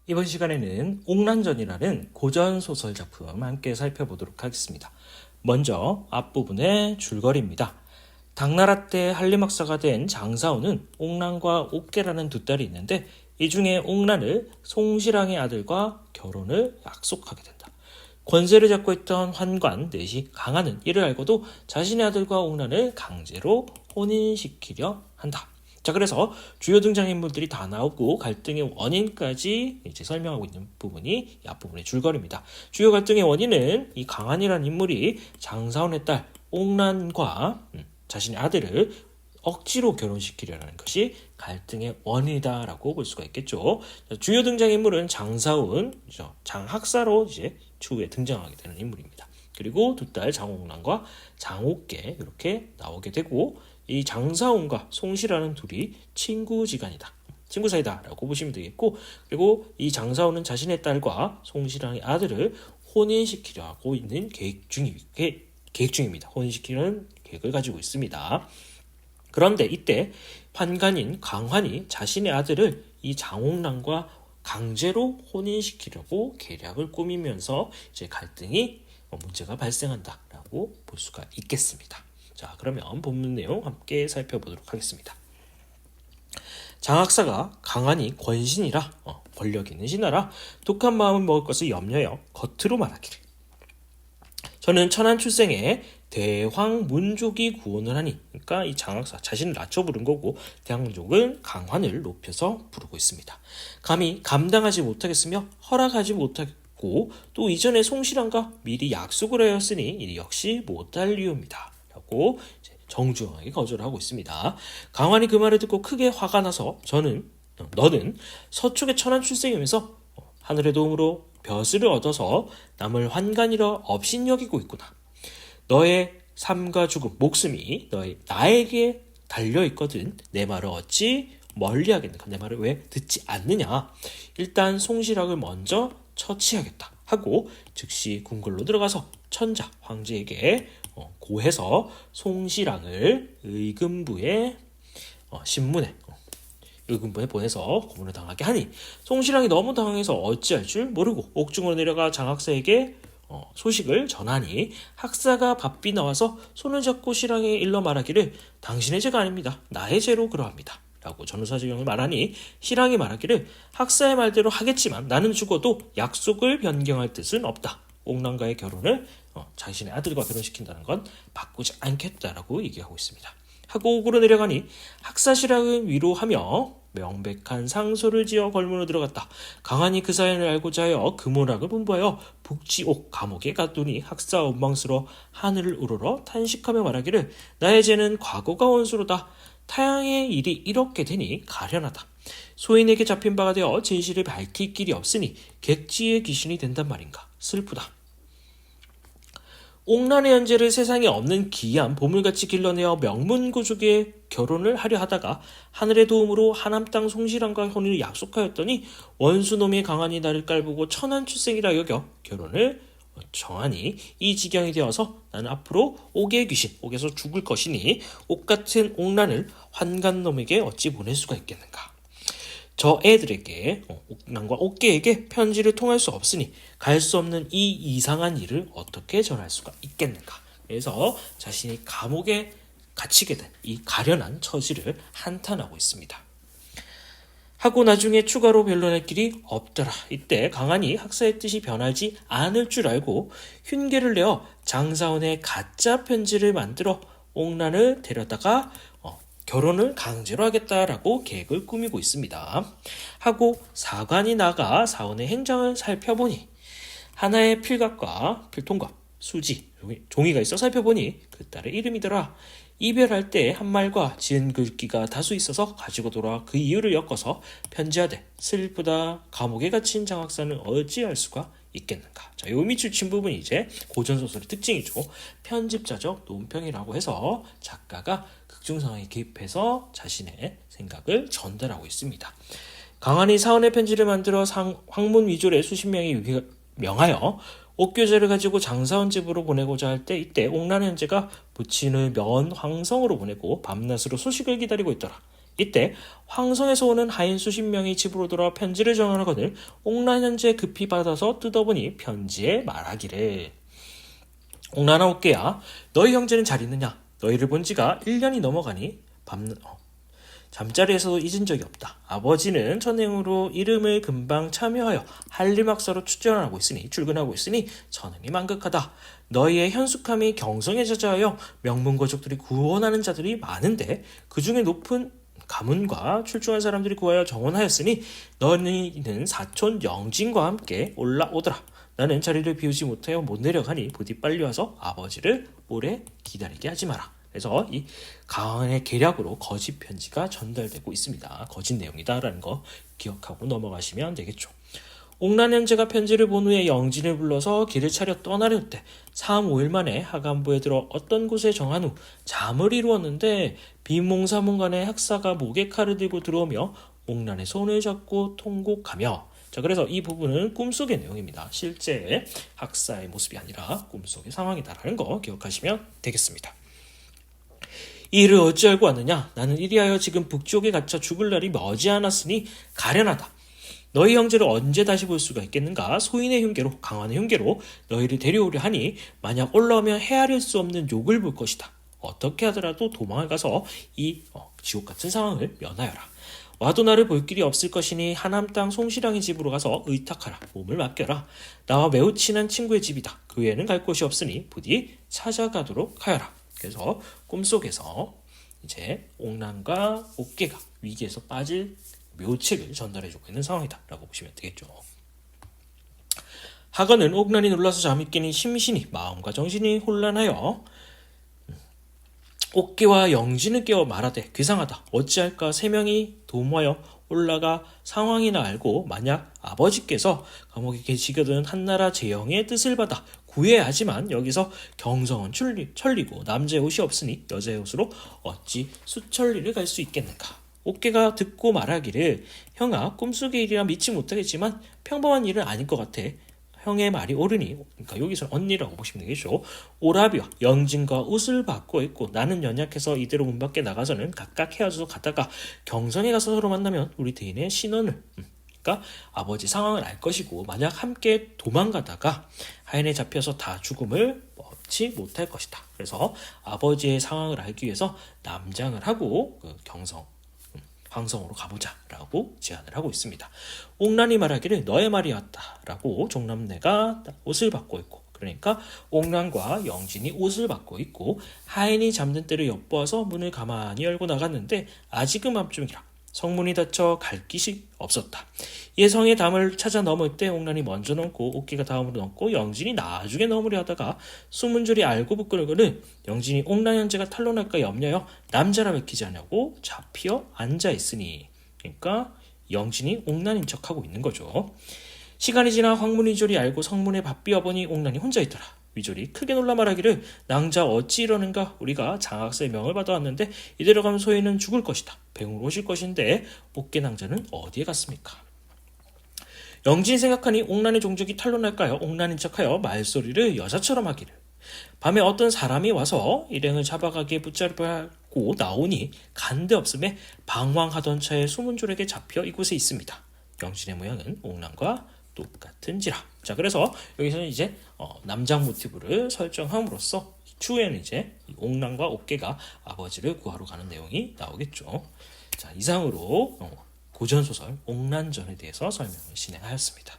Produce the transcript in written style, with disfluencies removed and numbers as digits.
이번 시간에는 옥란전이라는 고전 소설 작품 함께 살펴보도록 하겠습니다. 먼저 앞부분의 줄거리입니다. 당나라 때 한림학사가 된 장사오는 옥란과 옥계라는 두 딸이 있는데 이 중에 옥란을 송시랑의 아들과 결혼을 약속하게 된다. 권세를 잡고 있던 환관 넷이 강하는 이를 알고도 자신의 아들과 옥란을 강제로 혼인시키려 한다. 자, 그래서 주요 등장인물들이 다 나오고 갈등의 원인까지 이제 설명하고 있는 부분이 이 앞부분의 줄거리입니다. 주요 갈등의 원인은 이 강한이라는 인물이 장사원의 딸 옥란과 자신의 아들을 억지로 결혼시키려는 것이 갈등의 원인이다라고 볼 수가 있겠죠. 주요 등장인물은 장사운, 장학사로 이제 추후에 등장하게 되는 인물입니다. 그리고 두 딸 장옥란과 장옥계 이렇게 나오게 되고 이 장사온과 송시라는 둘이 친구지간이다. 친구 사이다라고 보시면 되겠고, 그리고 이 장사온은 자신의 딸과 송시랑의 아들을 혼인시키려 하고 있는 계획 중입니다. 혼인시키려는 계획을 가지고 있습니다. 그런데 이때 환관인 강환이 자신의 아들을 이 장옥란과 강제로 혼인시키려고 계략을 꾸미면서 이제 갈등이 문제가 발생한다라고 볼 수가 있겠습니다. 자, 그러면 본문 내용 함께 살펴보도록 하겠습니다. 장학사가 강하니 권신이라 권력 있는 신하라 독한 마음을 먹을 것을 염려하여 겉으로 말하기를 저는 천한 출생에 대황문족이 구원을 하니, 그러니까 이 장학사 자신을 낮춰 부른 거고 대황문족은 강환을 높여서 부르고 있습니다. 감히 감당하지 못하겠으며 허락하지 못하고 또 이전에 송시랑과 미리 약속을 하였으니 이 역시 못할 이유입니다. 라고 정중하게 거절을 하고 있습니다. 강환이 그 말을 듣고 크게 화가 나서 너는 서쪽의 천한 출생이면서 하늘의 도움으로 벼슬을 얻어서 남을 환관이라 업신여기고 있구나. 너의 삶과 죽음, 목숨이 나에게 달려있거든 내 말을 어찌 멀리하겠는가. 내 말을 왜 듣지 않느냐. 일단 송시랑을 먼저 처치하겠다 하고 즉시 궁궐로 들어가서 천자 황제에게 고해서 송시랑을 의금부에 신문에 의금부에 보내서 고문을 당하게 하니 송시랑이 너무 당황해서 어찌할 줄 모르고 옥중으로 내려가 장학사에게 소식을 전하니 학사가 바삐 나와서 손을 잡고 시랑에게 일러 말하기를 당신의 죄가 아닙니다. 나의 죄로 그러합니다. 라고 전후사정을 말하니 시랑이 말하기를 학사의 말대로 하겠지만 나는 죽어도 약속을 변경할 뜻은 없다. 옥란과의 결혼을 자신의 아들과 결혼시킨다는 건 바꾸지 않겠다라고 얘기하고 있습니다. 하고 옥으로 내려가니 학사시랑은 위로하며 명백한 상소를 지어 걸문으로 들어갔다. 강한이 그 사연을 알고자 하여 금오락을 분부하여 북지옥 감옥에 갔더니 학사 원망스러워 하늘을 우러러 탄식하며 말하기를 나의 죄는 과거가 원수로다. 타양의 일이 이렇게 되니 가련하다. 소인에게 잡힌 바가 되어 진실을 밝힐 길이 없으니 객지의 귀신이 된단 말인가. 슬프다. 옥란의 연재를 세상에 없는 기이한 보물같이 길러내어 명문고족의 결혼을 하려 하다가 하늘의 도움으로 하남 땅 송시랑과 혼인을 약속하였더니 원수놈의 강한이 나를 깔보고 천한 출생이라 여겨 결혼을 정하니 이 지경이 되어서 나는 앞으로 옥의 귀신, 옥에서 죽을 것이니 옥 같은 옥란을 환관놈에게 어찌 보낼 수가 있겠는가. 저 애들에게 옥란과 옥계에게 편지를 통할 수 없으니 갈 수 없는 이 이상한 일을 어떻게 전할 수가 있겠는가. 그래서 자신이 감옥에 갇히게 된 이 가련한 처지를 한탄하고 있습니다. 하고 나중에 추가로 변론할 길이 없더라. 이때 강한이 학사의 뜻이 변하지 않을 줄 알고 흉계를 내어 장사원의 가짜 편지를 만들어 옥란을 데려다가 결혼을 강제로 하겠다라고 계획을 꾸미고 있습니다. 하고 사관이 나가 사원의 행장을 살펴보니 하나의 필각과 필통과 수지, 종이가 있어 살펴보니 그 딸의 이름이더라. 이별할 때 한 말과 지은 글귀가 다수 있어서 가지고 돌아와 그 이유를 엮어서 편지하되 슬프다. 감옥에 갇힌 장학사는 어찌할 수가 있겠는가. 자, 요 밑줄 친 부분이 이제 고전소설의 특징이죠. 편집자적 논평이라고 해서 작가가 극중 상황에 개입해서 자신의 생각을 전달하고 있습니다. 강한이 사원의 편지를 만들어 황문 위졸에 수십 명이 명하여 옥교제를 가지고 장사원 집으로 보내고자 할 때 이때 옥란 현제가 부친을 면 황성으로 보내고 밤낮으로 소식을 기다리고 있더라. 이때 황성에서 오는 하인 수십 명이 집으로 돌아 편지를 전하거늘 옥란 형제 급히 받아서 뜯어보니 편지에 말하기를 옥란아 옥계야 너희 형제는 잘 있느냐 너희를 본 지가 1년이 넘어가니 잠자리에서도 잊은 적이 없다. 아버지는 천행으로 이름을 금방 참여하여 한림학사로 출근하고 있으니 천행이 만극하다. 너희의 현숙함이 경성에 자자하여 명문거족들이 구원하는 자들이 많은데 그 중에 높은 가문과 출중한 사람들이 구하여 정원하였으니 너희는 사촌 영진과 함께 올라오더라. 나는 자리를 비우지 못하여 못 내려가니 부디 빨리 와서 아버지를 오래 기다리게 하지 마라. 그래서 이 강한의 계략으로 거짓 편지가 전달되고 있습니다. 거짓 내용이다라는 거 기억하고 넘어가시면 되겠죠. 옥란 형제가 편지를 본 후에 영진을 불러서 길을 차려 떠나려때 3, 5일 만에 하간부에 들어 어떤 곳에 정한 후 잠을 이루었는데 비몽사몽간에 학사가 목에 칼을 들고 들어오며 옥란의 손을 잡고 통곡하며 자 그래서 이 부분은 꿈속의 내용입니다. 실제 학사의 모습이 아니라 꿈속의 상황이다라는 거 기억하시면 되겠습니다. 이 일을 어찌 알고 왔느냐? 나는 이리하여 지금 북쪽에 갇혀 죽을 날이 머지않았으니 가련하다. 너희 형제를 언제 다시 볼 수가 있겠는가? 소인의 흉계로 강한의 흉계로 너희를 데려오려 하니 만약 올라오면 헤아릴 수 없는 욕을 볼 것이다. 어떻게 하더라도 도망을 가서 이 지옥 같은 상황을 면하여라. 와도 나를 볼 길이 없을 것이니 하남 땅 송시랑의 집으로 가서 의탁하라. 몸을 맡겨라. 나와 매우 친한 친구의 집이다. 그 외에는 갈 곳이 없으니 부디 찾아가도록 하여라. 그래서 꿈속에서 이제 옥란과 옥계가 위기에서 빠질 묘책을 전달해주고 있는 상황이다라고 보시면 되겠죠. 하건은 옥란이 놀라서 잠이 깨니 심신이 마음과 정신이 혼란하여 옥계와 영진을 깨워 말하되 괴상하다. 어찌할까 3명이 도모하여 올라가 상황이나 알고 만약 아버지께서 감옥에 계시거든 한나라 제형의 뜻을 받아 구해야 하지만 여기서 경성은 천리고 남자의 옷이 없으니 여자의 옷으로 어찌 수천리를 갈 수 있겠는가. 옥계가 듣고 말하기를 형아 꿈속의 일이라 믿지 못하겠지만 평범한 일은 아닐 것 같아. 형의 말이 옳으니 그러니까 여기서 언니라고 보시면 되겠죠. 오라비와 영진과 옷을 바꿔 입고 나는 연약해서 이대로 문 밖에 나가서는 각각 헤어져서 가다가 경성에 가서 서로 만나면 우리 대인의 신원을 그러니까 아버지 상황을 알 것이고 만약 함께 도망가다가 하인에 잡혀서 다 죽음을 얻지 못할 것이다. 그래서 아버지의 상황을 알기 위해서 남장을 하고 그 황성으로 가보자라고 제안을 하고 있습니다. 옥란이 말하기를 너의 말이었다라고 종남네가 옷을 받고 있고 그러니까 옥란과 영진이 옷을 받고 있고 하인이 잠든 때를 엿보아서 문을 가만히 열고 나갔는데 아직은 밤중이라 성문이 닫혀 갈 길이 없었다. 이에 성의 담을 찾아 넘을 때 옥란이 먼저 넘고 옥계가 다음으로 넘고 영진이 나중에 넘으려 하다가 숨은 줄이 알고 부끄러거늘 영진이 옥란 형제가 탄론할까 염려하여 남자라 밝히지 않냐고 잡혀 앉아있으니 그러니까 영진이 옥란인 척하고 있는 거죠. 시간이 지나 황문 위졸이 알고 성문에 바삐어 보니 옥란이 혼자 있더라. 위졸이 크게 놀라 말하기를 낭자 어찌 이러는가 우리가 장학사의 명을 받아왔는데 이대로 가면 소인은 죽을 것이다. 병으로 오실 것인데 옥계 낭자는 어디에 갔습니까? 영진이 생각하니 옥란의 종족이 탄론할까요? 옥란인 척하여 말소리를 여자처럼 하기를 밤에 어떤 사람이 와서 일행을 잡아가게 붙잡고 나오니 간데 없음에 방황하던 차에 수문졸에게 잡혀 이곳에 있습니다. 영진의 모양은 옥란과 똑같은지라. 자, 그래서 여기서는 이제 남장 모티브를 설정함으로써 추후에는 이제 옥란과 옥계가 아버지를 구하러 가는 내용이 나오겠죠. 자, 이상으로 고전소설 옥란전에 대해서 설명을 진행하였습니다.